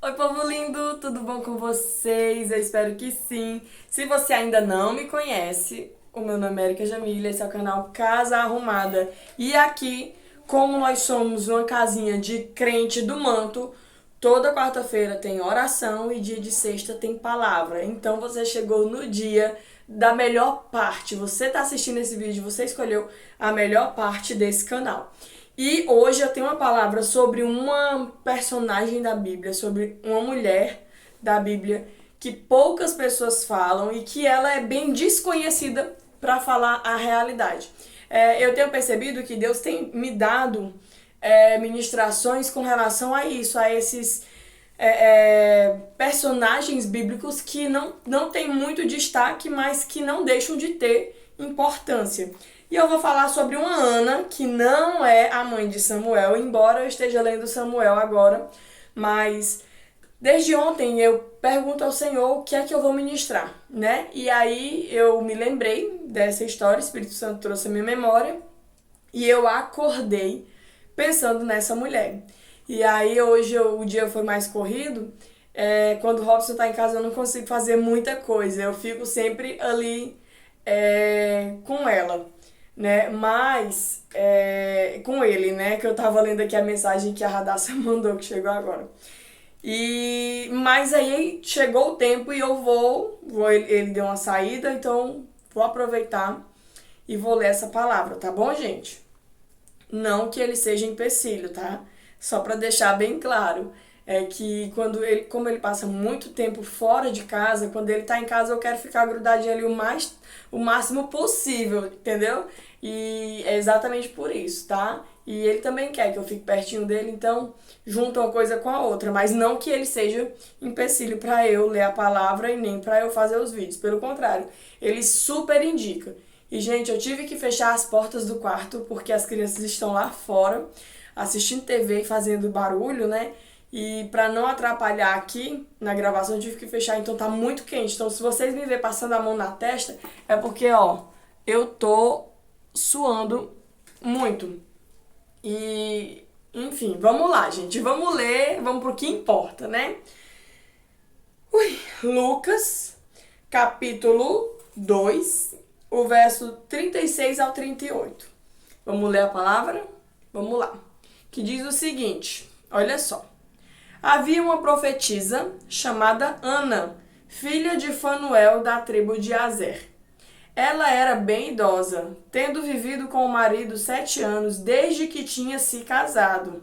Oi, povo lindo, tudo bom com vocês? Eu espero que sim. Se você ainda não me conhece, o meu nome é Erika Jamília, esse é o canal Casa Arrumada. E aqui, como nós somos uma casinha de crente do manto, toda quarta-feira tem oração e dia de sexta tem palavra. Então você chegou no dia da melhor parte. Você está assistindo esse vídeo, você escolheu a melhor parte desse canal. E hoje eu tenho uma palavra sobre uma personagem da Bíblia, sobre uma mulher da Bíblia que poucas pessoas falam e que ela é bem desconhecida para falar a realidade. Eu tenho percebido que Deus tem me dado ministrações com relação a isso, a esses personagens bíblicos que não têm muito destaque, mas que não deixam de ter importância. E eu vou falar sobre uma Ana, que não é a mãe de Samuel, embora eu esteja lendo Samuel agora, mas desde ontem eu pergunto ao Senhor o que é que eu vou ministrar, né? E aí eu me lembrei dessa história, o Espírito Santo trouxe a minha memória, e eu acordei pensando nessa mulher. E aí hoje o dia foi mais corrido, quando o Robson tá em casa eu não consigo fazer muita coisa, eu fico sempre ali com ela, né? Mas com ele, né? Que eu tava lendo aqui a mensagem que a Radassa mandou, que chegou agora. Mas aí chegou o tempo e eu vou ele deu uma saída, então vou aproveitar e vou ler essa palavra, tá bom, gente? Não que ele seja empecilho, tá? Só para deixar bem claro, é que como ele passa muito tempo fora de casa, quando ele tá em casa eu quero ficar grudadinho ali o máximo possível, entendeu? E é exatamente por isso, tá? E ele também quer que eu fique pertinho dele, então junta uma coisa com a outra, mas não que ele seja empecilho para eu ler a palavra e nem para eu fazer os vídeos, pelo contrário, ele super indica. E gente, eu tive que fechar as portas do quarto porque as crianças estão lá fora assistindo TV e fazendo barulho, né? E para não atrapalhar aqui na gravação, eu tive que fechar, então tá muito quente. Então, se vocês me verem passando a mão na testa, é porque, ó, eu tô suando muito. E, enfim, vamos lá, gente. Vamos ler, vamos pro que importa, né? Lucas, capítulo 2, o verso 36 ao 38. Vamos ler a palavra? Vamos lá. Que diz o seguinte, olha só. Havia uma profetisa chamada Ana, filha de Fanuel da tribo de Azer. Ela era bem idosa, tendo vivido com o marido 7 anos desde que tinha se casado.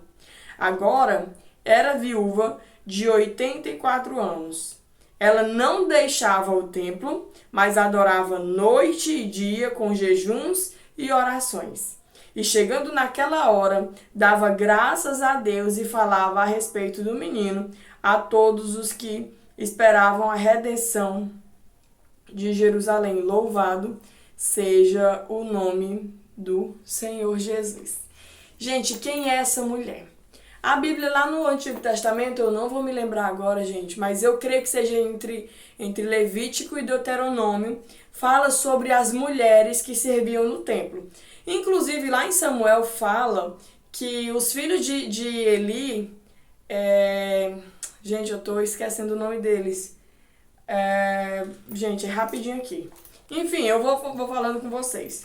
Agora era viúva de 84 anos. Ela não deixava o templo, mas adorava noite e dia com jejuns e orações. E chegando naquela hora, dava graças a Deus e falava a respeito do menino a todos os que esperavam a redenção de Jerusalém. Louvado seja o nome do Senhor Jesus. Gente, quem é essa mulher? A Bíblia lá no Antigo Testamento, eu não vou me lembrar agora, gente, mas eu creio que seja entre Levítico e Deuteronômio, fala sobre as mulheres que serviam no templo. Inclusive, lá em Samuel fala que os filhos de Eli, gente, eu tô esquecendo o nome deles. Gente, é rapidinho aqui. Enfim, eu vou falando com vocês.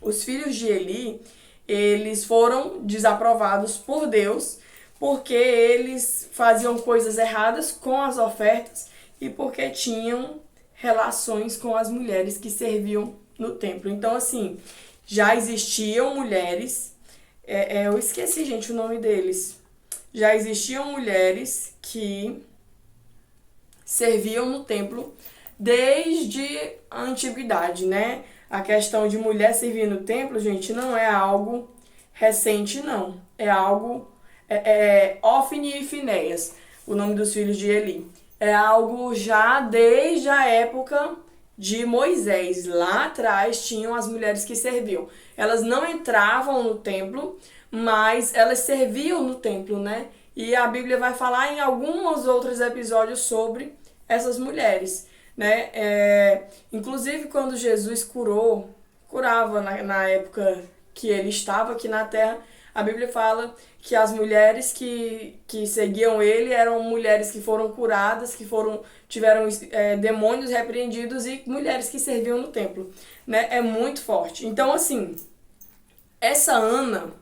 Os filhos de Eli, eles foram desaprovados por Deus porque eles faziam coisas erradas com as ofertas e porque tinham relações com as mulheres que serviam no templo. Então, assim, já existiam mulheres, eu esqueci, gente, o nome deles. Já existiam mulheres que serviam no templo desde a antiguidade, né? A questão de mulher servir no templo, gente, não é algo recente, não. É algo... Ofni e Finéias, o nome dos filhos de Eli. É algo já desde a época de Moisés. Lá atrás tinham as mulheres que serviam. Elas não entravam no templo, mas elas serviam no templo, né? E a Bíblia vai falar em alguns outros episódios sobre essas mulheres, né? Inclusive quando Jesus curava na época que ele estava aqui na Terra, A Bíblia fala que as mulheres que seguiam ele eram mulheres que foram curadas, tiveram demônios repreendidos e mulheres que serviam no templo, né? É muito forte. Então, assim, essa Ana,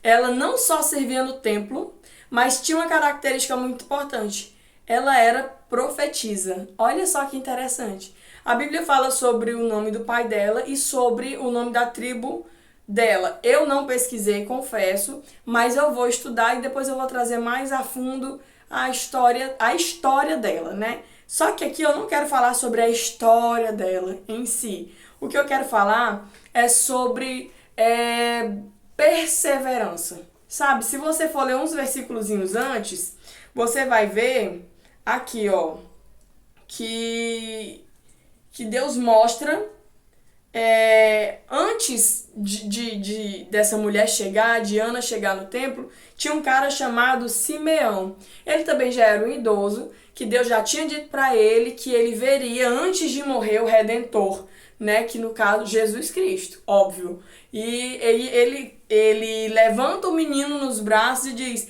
ela não só servia no templo, mas tinha uma característica muito importante. Ela era profetisa. Olha só que interessante. A Bíblia fala sobre o nome do pai dela e sobre o nome da tribo dela. Eu não pesquisei, confesso, mas eu vou estudar e depois eu vou trazer mais a fundo a história dela, né? Só que aqui eu não quero falar sobre a história dela em si. O que eu quero falar é sobre perseverança. Sabe, se você for ler uns versículozinhos antes, você vai ver aqui, ó, que Deus mostra antes dessa mulher chegar, de Ana chegar no templo, tinha um cara chamado Simeão. Ele também já era um idoso, que Deus já tinha dito para ele que ele veria antes de morrer o Redentor, né? Que no caso, Jesus Cristo, óbvio. E ele levanta o menino nos braços e diz: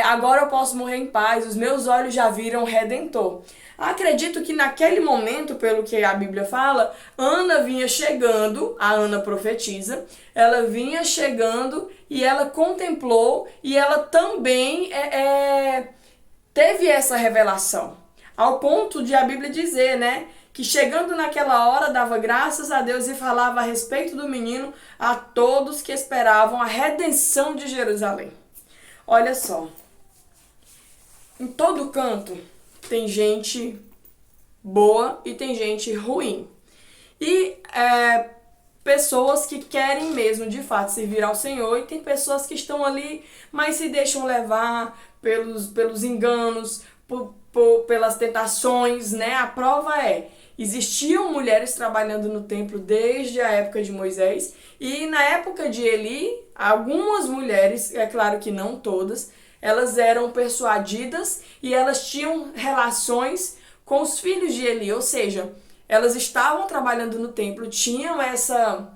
agora eu posso morrer em paz, os meus olhos já viram o Redentor. Acredito que naquele momento, pelo que a Bíblia fala, Ana vinha chegando, a Ana profetiza, ela vinha chegando e ela contemplou e ela também teve essa revelação. Ao ponto de a Bíblia dizer, né, que chegando naquela hora dava graças a Deus e falava a respeito do menino a todos que esperavam a redenção de Jerusalém. Olha só, em todo canto tem gente boa e tem gente ruim. E pessoas que querem mesmo, de fato, servir ao Senhor. E tem pessoas que estão ali, mas se deixam levar pelos enganos, pelas tentações, né? A prova existiam mulheres trabalhando no templo desde a época de Moisés. E na época de Eli, algumas mulheres, é claro que não todas, elas eram persuadidas e elas tinham relações com os filhos de Eli, ou seja, elas estavam trabalhando no templo, tinham essa...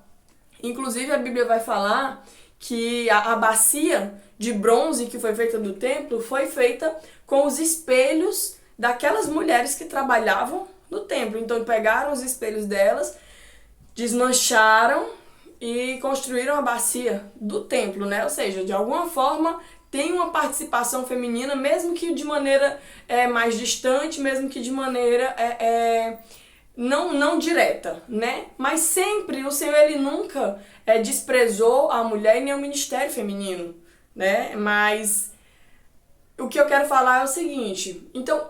Inclusive a Bíblia vai falar que a bacia de bronze que foi feita do templo foi feita com os espelhos daquelas mulheres que trabalhavam no templo. Então pegaram os espelhos delas, desmancharam e construíram a bacia do templo, né? Ou seja, de alguma forma tem uma participação feminina, mesmo que de maneira mais distante, mesmo que de maneira não direta, né? Mas sempre o Senhor, ele nunca desprezou a mulher nem o ministério feminino, né? Mas o que eu quero falar é o seguinte, então,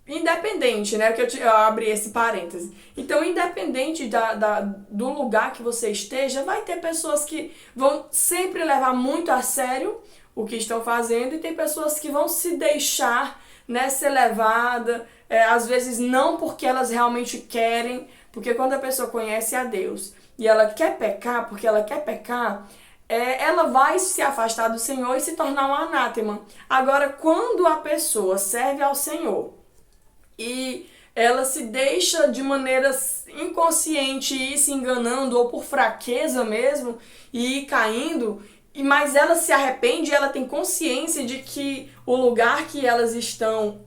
independente, né? Que eu abri esse parêntese. Então, independente do lugar que você esteja, vai ter pessoas que vão sempre levar muito a sério o que estão fazendo e tem pessoas que vão se deixar, né, ser levada, às vezes não porque elas realmente querem, porque quando a pessoa conhece a Deus e ela quer pecar, porque ela quer pecar, ela vai se afastar do Senhor e se tornar um anátema. Agora, quando a pessoa serve ao Senhor e ela se deixa de maneira inconsciente ir se enganando ou por fraqueza mesmo e ir caindo, mas ela se arrepende, ela tem consciência de que o lugar que elas estão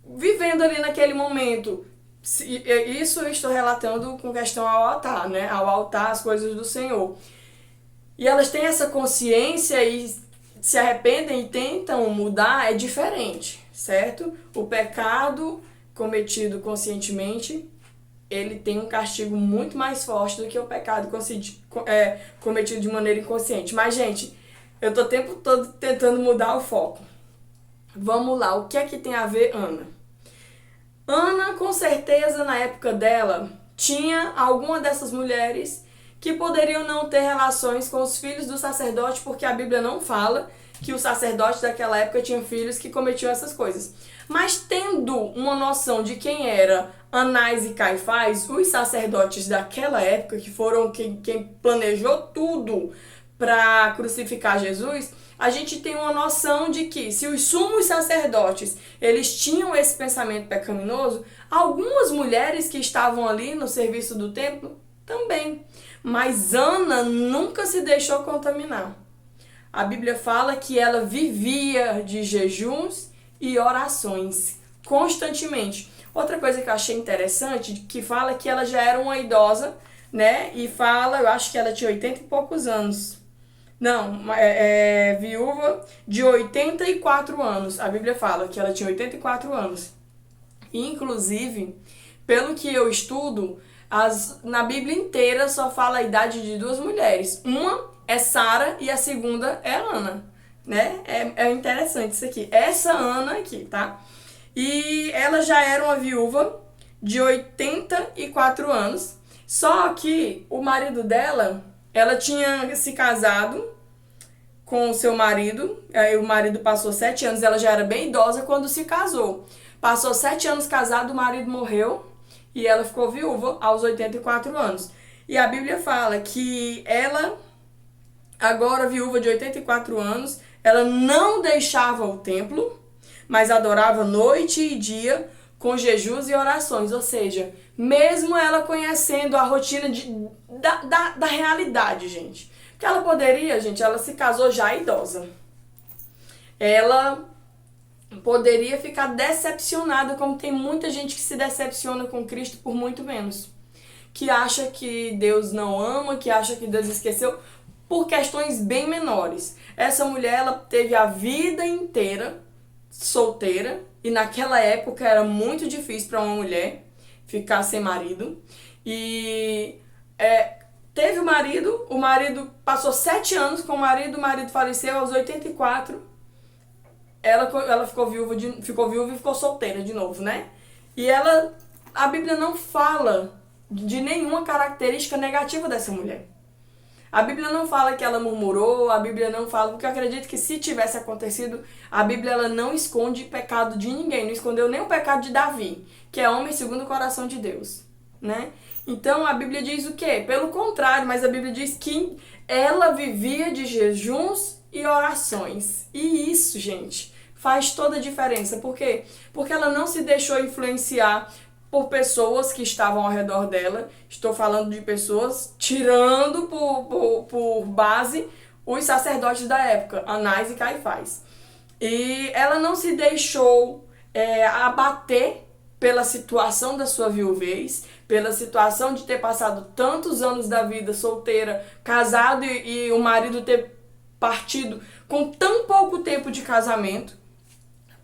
vivendo ali naquele momento, isso eu estou relatando com questão ao altar, né? Ao altar, as coisas do Senhor. E elas têm essa consciência e se arrependem e tentam mudar, é diferente, certo? O pecado cometido conscientemente, ele tem um castigo muito mais forte do que o pecado cometido de maneira inconsciente. Mas, gente, eu tô o tempo todo tentando mudar o foco. Vamos lá, o que é que tem a ver Ana? Ana, com certeza, na época dela, tinha alguma dessas mulheres que poderiam não ter relações com os filhos do sacerdote, porque a Bíblia não fala que os sacerdotes daquela época tinham filhos que cometiam essas coisas. Mas tendo uma noção de quem era Anás e Caifás, os sacerdotes daquela época, que foram quem planejou tudo para crucificar Jesus, a gente tem uma noção de que se os sumos sacerdotes eles tinham esse pensamento pecaminoso, algumas mulheres que estavam ali no serviço do templo também. Mas Ana nunca se deixou contaminar. A Bíblia fala que ela vivia de jejuns e orações constantemente. Outra coisa que eu achei interessante, que fala que ela já era uma idosa, né? E fala, eu acho que ela tinha 80 e poucos anos. Não, viúva de 84 anos. A Bíblia fala que ela tinha 84 anos. Inclusive, pelo que eu estudo, na Bíblia inteira só fala a idade de duas mulheres. Uma é Sara e a segunda é Ana, né? É interessante isso aqui. Essa Ana aqui, tá? E ela já era uma viúva de 84 anos. Só que o marido dela, ela tinha se casado com o seu marido. Aí o marido passou 7 anos, ela já era bem idosa quando se casou. Passou 7 anos casado, o marido morreu e ela ficou viúva aos 84 anos. E a Bíblia fala que ela, agora viúva de 84 anos, ela não deixava o templo, mas adorava noite e dia com jejuns e orações. Ou seja, mesmo ela conhecendo a rotina da realidade, gente. Porque ela poderia, gente, ela se casou já idosa. Ela poderia ficar decepcionada, como tem muita gente que se decepciona com Cristo por muito menos. Que acha que Deus não ama, que acha que Deus esqueceu, por questões bem menores. Essa mulher, ela teve a vida inteira solteira, e naquela época era muito difícil para uma mulher ficar sem marido. E teve o marido passou 7 anos com o marido faleceu aos 84. Ela ficou viúva e ficou solteira de novo, né? E a Bíblia não fala de nenhuma característica negativa dessa mulher. A Bíblia não fala que ela murmurou, a Bíblia não fala, porque eu acredito que se tivesse acontecido, a Bíblia ela não esconde pecado de ninguém, não escondeu nem o pecado de Davi, que é homem segundo o coração de Deus, né? Então a Bíblia diz o quê? Pelo contrário, mas a Bíblia diz que ela vivia de jejuns e orações. E isso, gente, faz toda a diferença. Por quê? Porque ela não se deixou influenciar por pessoas que estavam ao redor dela. Estou falando de pessoas tirando por base os sacerdotes da época, Anás e Caifás. E ela não se deixou abater pela situação da sua viuvez, pela situação de ter passado tantos anos da vida solteira, casado e o marido ter partido com tão pouco tempo de casamento.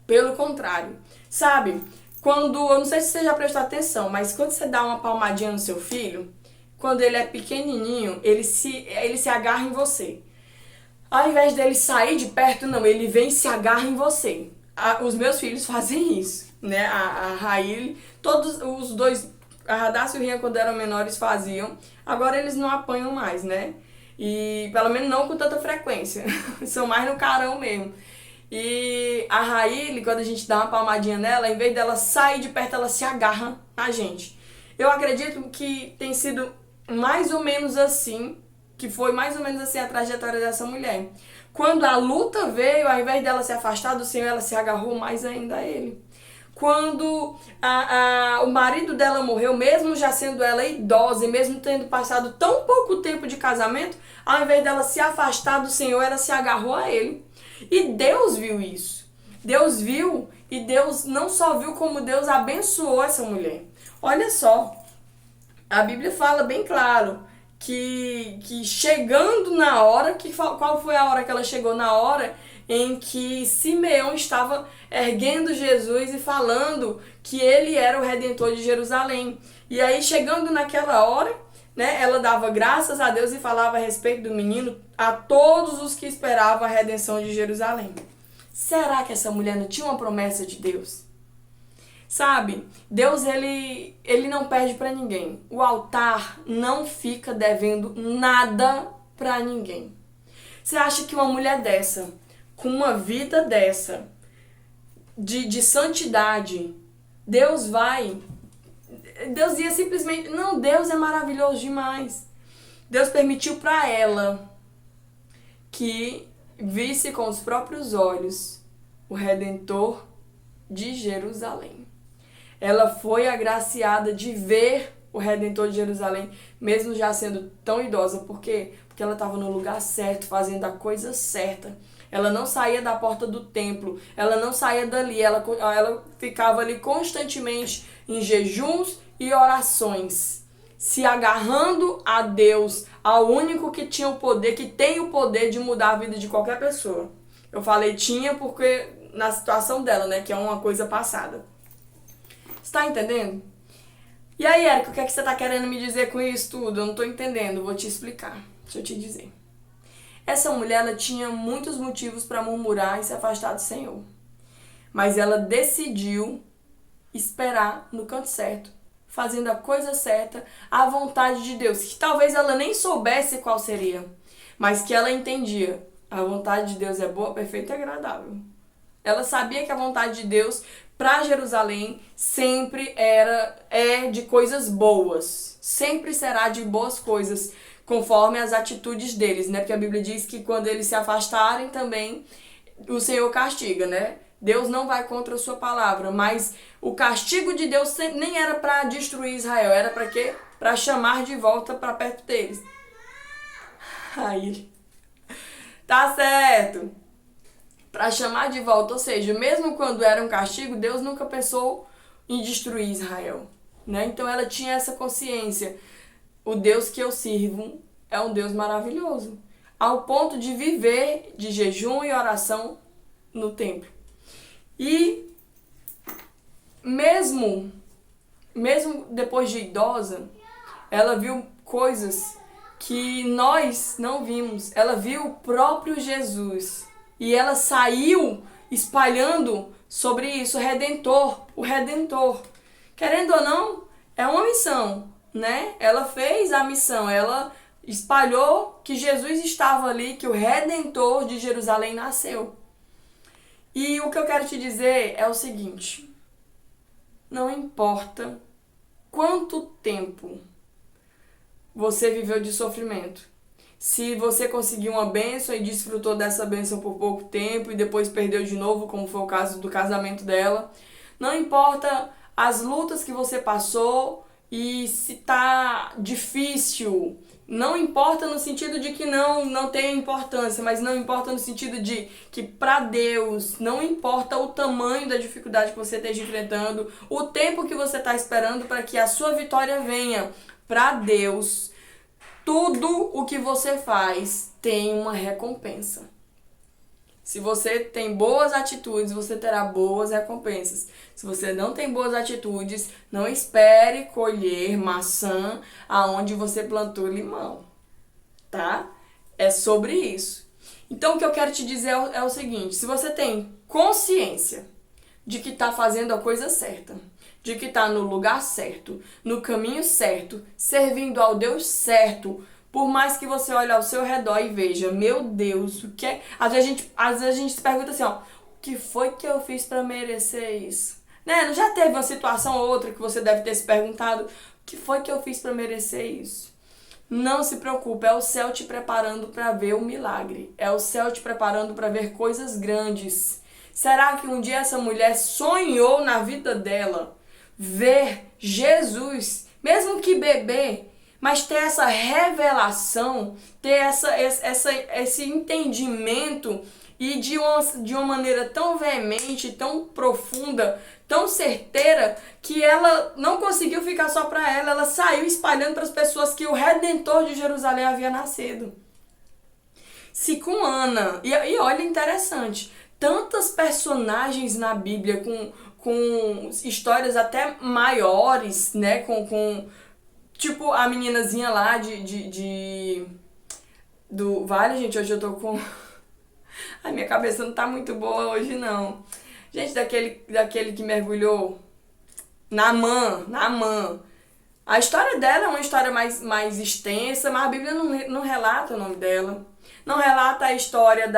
Pelo contrário, sabe? Eu não sei se você já prestou atenção, mas quando você dá uma palmadinha no seu filho, quando ele é pequenininho, ele se agarra em você. Ao invés dele sair de perto, não, ele vem e se agarra em você. Os meus filhos fazem isso, né? A Raíl, todos os dois, a Radassa e o Rian, quando eram menores, faziam. Agora eles não apanham mais, né? E pelo menos não com tanta frequência. São mais no carão mesmo. E a Raíl, quando a gente dá uma palmadinha nela, em vez dela sair de perto, ela se agarra na gente. Eu acredito que tem sido mais ou menos assim, que foi mais ou menos assim a trajetória dessa mulher. Quando a luta veio, ao invés dela se afastar do Senhor, ela se agarrou mais ainda a ele. Quando o marido dela morreu, mesmo já sendo ela idosa e mesmo tendo passado tão pouco tempo de casamento, ao invés dela se afastar do Senhor, ela se agarrou a ele. E Deus viu isso. Deus viu, e Deus não só viu, como Deus abençoou essa mulher. Olha só, a Bíblia fala bem claro que chegando na hora, qual foi a hora que ela chegou? Na hora em que Simeão estava erguendo Jesus e falando que ele era o Redentor de Jerusalém. E aí, chegando naquela hora, né, ela dava graças a Deus e falava a respeito do menino a todos os que esperavam a redenção de Jerusalém. Será que essa mulher não tinha uma promessa de Deus? Sabe, Deus ele não perde para ninguém. O altar não fica devendo nada para ninguém. Você acha que uma mulher dessa, com uma vida dessa, de santidade, Deus ia simplesmente... Não, Deus é maravilhoso demais. Deus permitiu para ela que visse com os próprios olhos o Redentor de Jerusalém. Ela foi agraciada de ver o Redentor de Jerusalém, mesmo já sendo tão idosa. Por quê? Porque ela estava no lugar certo, fazendo a coisa certa. Ela não saía da porta do templo, ela não saía dali, ela ficava ali constantemente em jejuns e orações, se agarrando a Deus, ao único que tinha o poder, que tem o poder de mudar a vida de qualquer pessoa. Eu falei tinha porque na situação dela, né, que é uma coisa passada. Você tá entendendo? E aí, Érica, o que é que você tá querendo me dizer com isso tudo? Eu não tô entendendo, vou te explicar. Deixa eu te dizer. Essa mulher, ela tinha muitos motivos para murmurar e se afastar do Senhor. Mas ela decidiu esperar no canto certo, fazendo a coisa certa, à vontade de Deus, que talvez ela nem soubesse qual seria, mas que ela entendia. A vontade de Deus é boa, perfeita e agradável. Ela sabia que a vontade de Deus para Jerusalém sempre é de coisas boas, sempre será de boas coisas, conforme as atitudes deles, né? Porque a Bíblia diz que quando eles se afastarem também, o Senhor castiga, né? Deus não vai contra a sua palavra, mas o castigo de Deus nem era para destruir Israel, era para quê? Para chamar de volta para perto deles. Aí, tá certo. Para chamar de volta, ou seja, mesmo quando era um castigo, Deus nunca pensou em destruir Israel, né? Então ela tinha essa consciência. O Deus que eu sirvo é um Deus maravilhoso, ao ponto de viver de jejum e oração no templo. E mesmo depois de idosa, ela viu coisas que nós não vimos. Ela viu o próprio Jesus. E ela saiu espalhando sobre isso, o Redentor. Querendo ou não, é uma missão, né? Ela fez a missão, ela espalhou que Jesus estava ali, que o Redentor de Jerusalém nasceu. E o que eu quero te dizer é o seguinte: não importa quanto tempo você viveu de sofrimento, se você conseguiu uma bênção e desfrutou dessa bênção por pouco tempo e depois perdeu de novo, como foi o caso do casamento dela, não importa as lutas que você passou e se tá difícil, não importa no sentido de que não tem importância, mas não importa no sentido de que para Deus não importa o tamanho da dificuldade que você esteja enfrentando, o tempo que você está esperando para que a sua vitória venha. Para Deus, tudo o que você faz tem uma recompensa. Se você tem boas atitudes, você terá boas recompensas. Se você não tem boas atitudes, não espere colher maçã aonde você plantou limão, tá? É sobre isso. Então, o que eu quero te dizer é o seguinte: se você tem consciência de que está fazendo a coisa certa, de que está no lugar certo, no caminho certo, servindo ao Deus certo, por mais que você olhe ao seu redor e veja, meu Deus, o que é... Às vezes a gente se pergunta assim, ó, o que foi que eu fiz para merecer isso? Né? Não já teve uma situação ou outra que você deve ter se perguntado, o que foi que eu fiz para merecer isso? Não se preocupe, é o céu te preparando para ver o milagre. É o céu te preparando para ver coisas grandes. Será que um dia essa mulher sonhou na vida dela ver Jesus, mesmo que bebê, mas ter essa revelação, ter esse entendimento e de uma maneira tão veemente, tão profunda, tão certeira, que ela não conseguiu ficar só para ela, ela saiu espalhando para as pessoas que o Redentor de Jerusalém havia nascido. Se com Ana, e olha interessante, tantas personagens na Bíblia com histórias até maiores, né, tipo a meninazinha lá do Vale, gente, hoje eu tô com... A minha cabeça não tá muito boa hoje, não. Gente, daquele que mergulhou, Naamã. A história dela é uma história mais extensa, mas a Bíblia não relata o nome dela. Não relata a história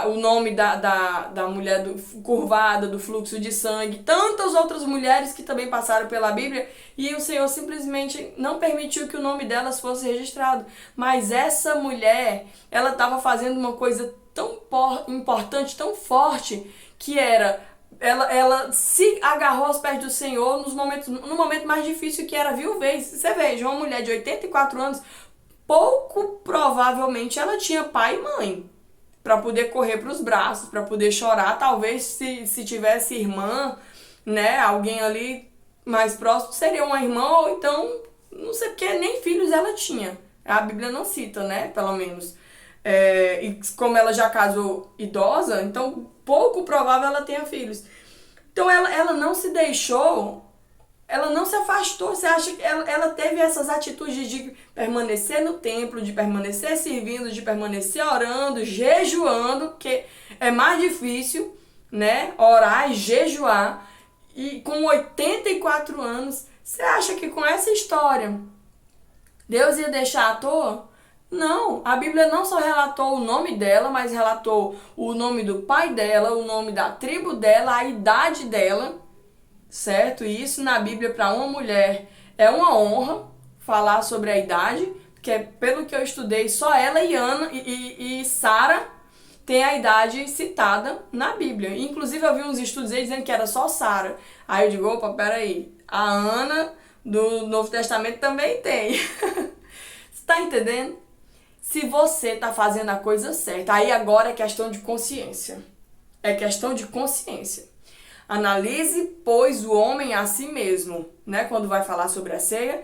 o nome da mulher curvada, do fluxo de sangue, tantas outras mulheres que também passaram pela Bíblia, e o Senhor simplesmente não permitiu que o nome delas fosse registrado. Mas essa mulher, ela estava fazendo uma coisa tão importante, tão forte, que era ela se agarrou aos pés do Senhor no momento mais difícil, que era viuvez. Você veja, uma mulher de 84 anos, pouco provavelmente ela tinha pai e mãe para poder correr para os braços, para poder chorar. Talvez se tivesse irmã, né, alguém ali mais próximo, seria uma irmã, ou então, não sei, porque nem filhos ela tinha. A Bíblia não cita, né, pelo menos. E como ela já casou idosa, então pouco provável ela tenha filhos. Então ela não se deixou, ela não se afastou. Você acha que ela teve essas atitudes de permanecer no templo, de permanecer servindo, de permanecer orando, jejuando, que é mais difícil, né? Orar e jejuar. E com 84 anos, você acha que com essa história Deus ia deixar à toa? Não, a Bíblia não só relatou o nome dela, mas relatou o nome do pai dela, o nome da tribo dela, a idade dela, certo? E isso na Bíblia para uma mulher é uma honra falar sobre a idade, porque pelo que eu estudei, só ela e Ana e Sara tem a idade citada na Bíblia. Inclusive eu vi uns estudos aí dizendo que era só Sara. Aí eu digo, opa, peraí, a Ana do Novo Testamento também tem. Você tá entendendo? Se você tá fazendo a coisa certa, aí agora é questão de consciência. É questão de consciência. Analise, pois, o homem a si mesmo, né? Quando vai falar sobre a ceia,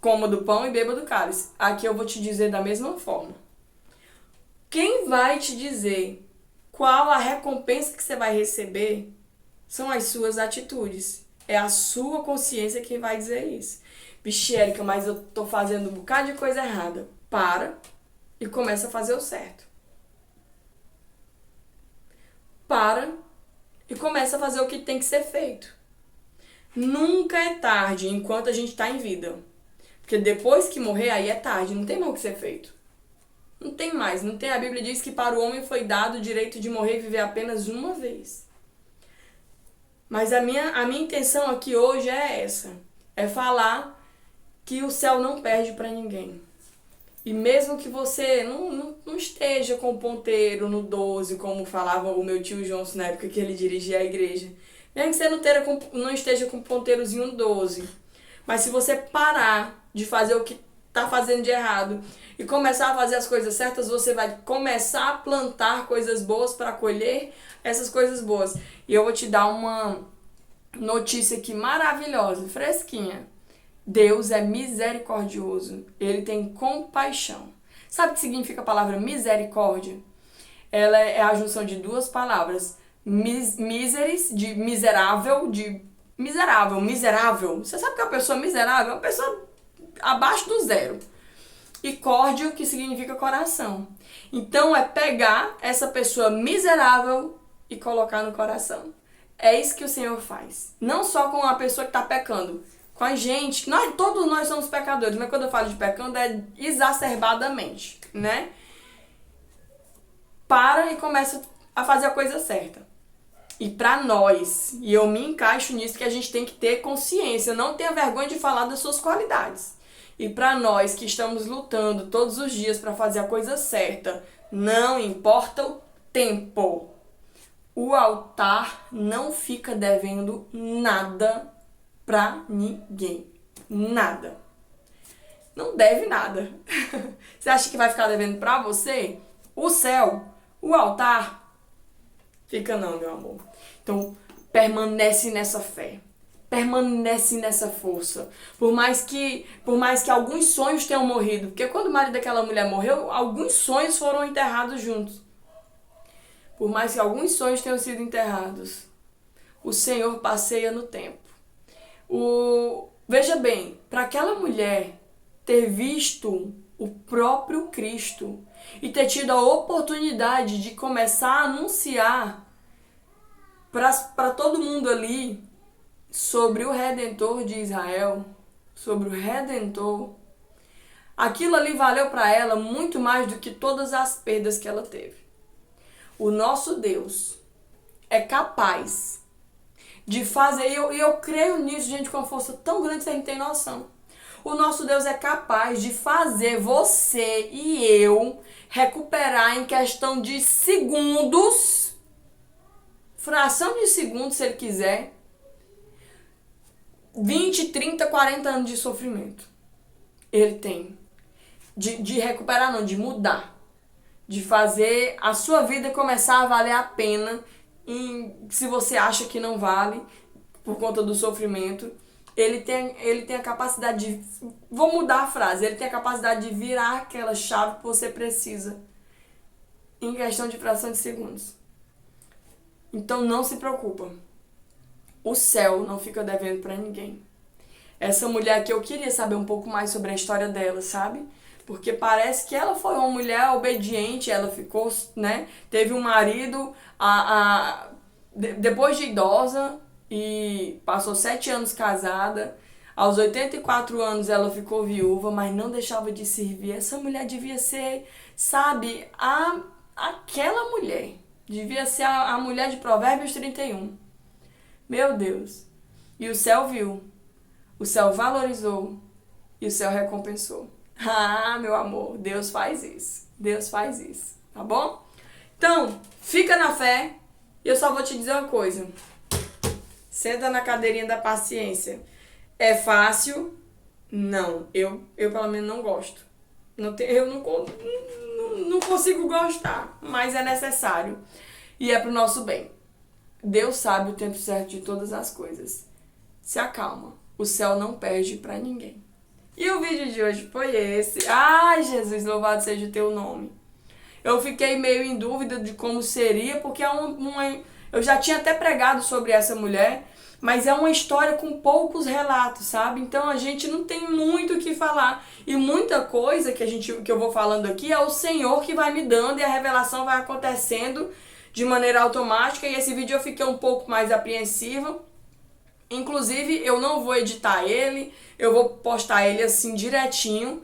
coma do pão e beba do cálice. Aqui eu vou te dizer da mesma forma. Quem vai te dizer qual a recompensa que você vai receber são as suas atitudes. É a sua consciência quem vai dizer isso. Vixe, Érica, mas eu tô fazendo um bocado de coisa errada. Para e começa a fazer o certo. Para e começa a fazer o que tem que ser feito. Nunca é tarde enquanto a gente está em vida. Porque depois que morrer, aí é tarde, não tem mais o que ser feito. Não tem mais, não tem. A Bíblia diz que para o homem foi dado o direito de morrer e viver apenas uma vez. Mas a minha intenção aqui hoje é essa. É falar que o céu não perde para ninguém. E mesmo que você não esteja com o ponteiro no 12, como falava o meu tio Johnson na época que ele dirigia a igreja. Mesmo que você não esteja com o ponteirozinho 12. Mas se você parar de fazer o que está fazendo de errado e começar a fazer as coisas certas, você vai começar a plantar coisas boas para colher essas coisas boas. E eu vou te dar uma notícia aqui maravilhosa, fresquinha. Deus é misericordioso, Ele tem compaixão. Sabe o que significa a palavra misericórdia? Ela é a junção de duas palavras. Miseris, de miserável, miserável. Você sabe que é uma pessoa miserável? É uma pessoa abaixo do zero. E córdio, que significa coração. Então é pegar essa pessoa miserável e colocar no coração. É isso que o Senhor faz. Não só com a pessoa que está pecando, com a gente. Todos nós somos pecadores, mas quando eu falo de pecando é exacerbadamente, né? Para e começa a fazer a coisa certa. E para nós, e eu me encaixo nisso, que a gente tem que ter consciência, não tenha vergonha de falar das suas qualidades. E para nós que estamos lutando todos os dias para fazer a coisa certa, não importa o tempo, o altar não fica devendo nada pra ninguém. Nada. Não deve nada. Você acha que vai ficar devendo pra você? O céu, o altar, fica não, meu amor. Então, permanece nessa fé. Permanece nessa força. Por mais que alguns sonhos tenham morrido. Porque quando o marido daquela mulher morreu, alguns sonhos foram enterrados juntos. Por mais que alguns sonhos tenham sido enterrados, o Senhor passeia no tempo. Veja bem, para aquela mulher ter visto o próprio Cristo e ter tido a oportunidade de começar a anunciar para todo mundo ali sobre o Redentor de Israel, sobre o Redentor, aquilo ali valeu para ela muito mais do que todas as perdas que ela teve. O nosso Deus é capaz de fazer, e eu creio nisso, gente, com uma força tão grande que você não tem noção. O nosso Deus é capaz de fazer você e eu recuperar em questão de segundos fração de segundo, se ele quiser, 20, 30, 40 anos de sofrimento. Ele tem. De recuperar não, de mudar. De fazer a sua vida começar a valer a pena, se você acha que não vale, por conta do sofrimento. Ele tem a capacidade de... Vou mudar a frase. Ele tem a capacidade de virar aquela chave que você precisa em questão de fração de segundos. Então não se preocupa. O céu não fica devendo pra ninguém. Essa mulher aqui, eu queria saber um pouco mais sobre a história dela, sabe? Porque parece que ela foi uma mulher obediente, ela ficou, né? Teve um marido depois de idosa e passou 7 anos casada. Aos 84 anos ela ficou viúva, mas não deixava de servir. Essa mulher devia ser, sabe, aquela mulher. Devia ser a mulher de Provérbios 31. Meu Deus. E o céu viu. O céu valorizou. E o céu recompensou. Ah, meu amor, Deus faz isso. Deus faz isso, tá bom? Então, fica na fé. E eu só vou te dizer uma coisa. Senta na cadeirinha da paciência. É fácil? Não. Eu pelo menos não gosto. Eu não consigo gostar. Mas é necessário. E é pro nosso bem. Deus sabe o tempo certo de todas as coisas. Se acalma. O céu não perde pra ninguém. E o vídeo de hoje foi esse. Ai, Jesus, louvado seja o teu nome. Eu fiquei meio em dúvida de como seria, porque eu já tinha até pregado sobre essa mulher, mas é uma história com poucos relatos, sabe? Então a gente não tem muito o que falar. E muita coisa que eu vou falando aqui é o Senhor que vai me dando e a revelação vai acontecendo de maneira automática. E esse vídeo eu fiquei um pouco mais apreensiva. Inclusive, eu não vou editar ele, eu vou postar ele assim direitinho,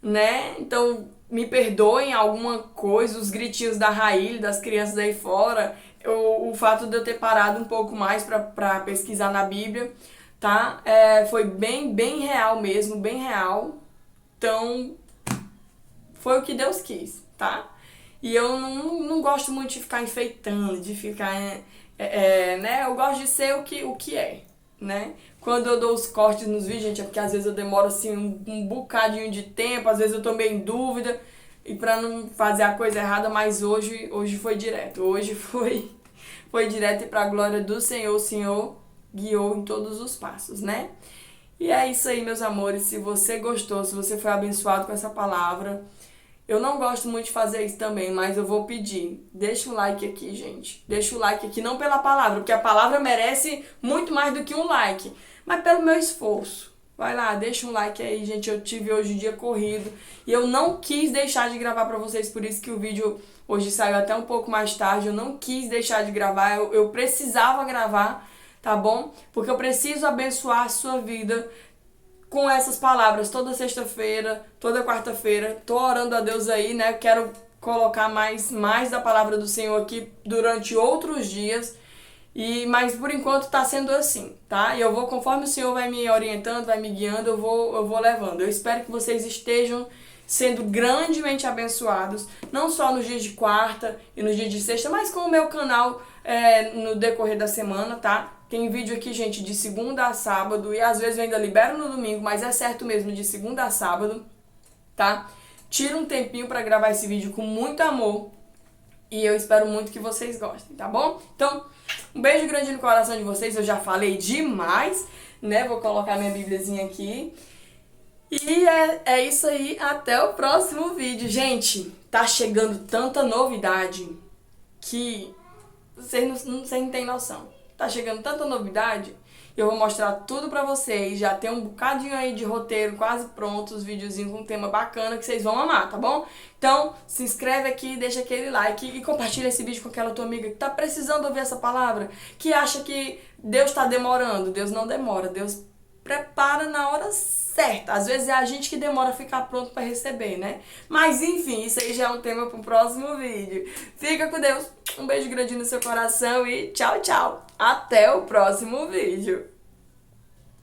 né? Então, me perdoem alguma coisa, os gritinhos da Raíl, das crianças aí fora, o fato de eu ter parado um pouco mais pra pesquisar na Bíblia, tá? Foi bem real mesmo, bem real. Então, foi o que Deus quis, tá? E eu não gosto muito de ficar enfeitando, de ficar, né? Eu gosto de ser o que é. Né? Quando eu dou os cortes nos vídeos, gente, é porque às vezes eu demoro assim um bocadinho de tempo, às vezes eu tô meio em dúvida e pra não fazer a coisa errada, mas hoje foi direto. Hoje foi direto e pra glória do Senhor, o Senhor guiou em todos os passos, né? E é isso aí, meus amores. Se você gostou, se você foi abençoado com essa palavra, eu não gosto muito de fazer isso também, mas eu vou pedir. Deixa o like aqui, gente. Deixa o like aqui, não pela palavra, porque a palavra merece muito mais do que um like, mas pelo meu esforço. Vai lá, deixa um like aí, gente. Eu tive hoje o dia corrido e eu não quis deixar de gravar pra vocês, por isso que o vídeo hoje saiu até um pouco mais tarde. Eu não quis deixar de gravar, eu precisava gravar, tá bom? Porque eu preciso abençoar a sua vida com essas palavras toda sexta-feira, toda quarta-feira. Tô orando a Deus aí, né? Quero colocar mais da palavra do Senhor aqui durante outros dias. Mas por enquanto tá sendo assim, tá? E eu vou, conforme o Senhor vai me orientando, vai me guiando, eu vou levando. Eu espero que vocês estejam sendo grandemente abençoados, não só nos dias de quarta e nos dias de sexta, mas com o meu canal no decorrer da semana, tá? Tem vídeo aqui, gente, de segunda a sábado e às vezes eu ainda libero no domingo, mas é certo mesmo, de segunda a sábado, tá? Tira um tempinho pra gravar esse vídeo com muito amor e eu espero muito que vocês gostem, tá bom? Então, um beijo grande no coração de vocês, eu já falei demais, né? Vou colocar minha bíbliazinha aqui. E é isso aí, até o próximo vídeo. Gente, tá chegando tanta novidade que vocês não têm noção. Tá chegando tanta novidade, eu vou mostrar tudo pra vocês. Já tem um bocadinho aí de roteiro quase pronto, os videozinhos com um tema bacana que vocês vão amar, tá bom? Então, se inscreve aqui, deixa aquele like e compartilha esse vídeo com aquela tua amiga que tá precisando ouvir essa palavra, que acha que Deus tá demorando. Deus não demora, Deus prepara na hora certa. Às vezes é a gente que demora a ficar pronto pra receber, né? Mas enfim, isso aí já é um tema pro próximo vídeo. Fica com Deus, um beijo grande no seu coração e tchau, tchau. Até o próximo vídeo.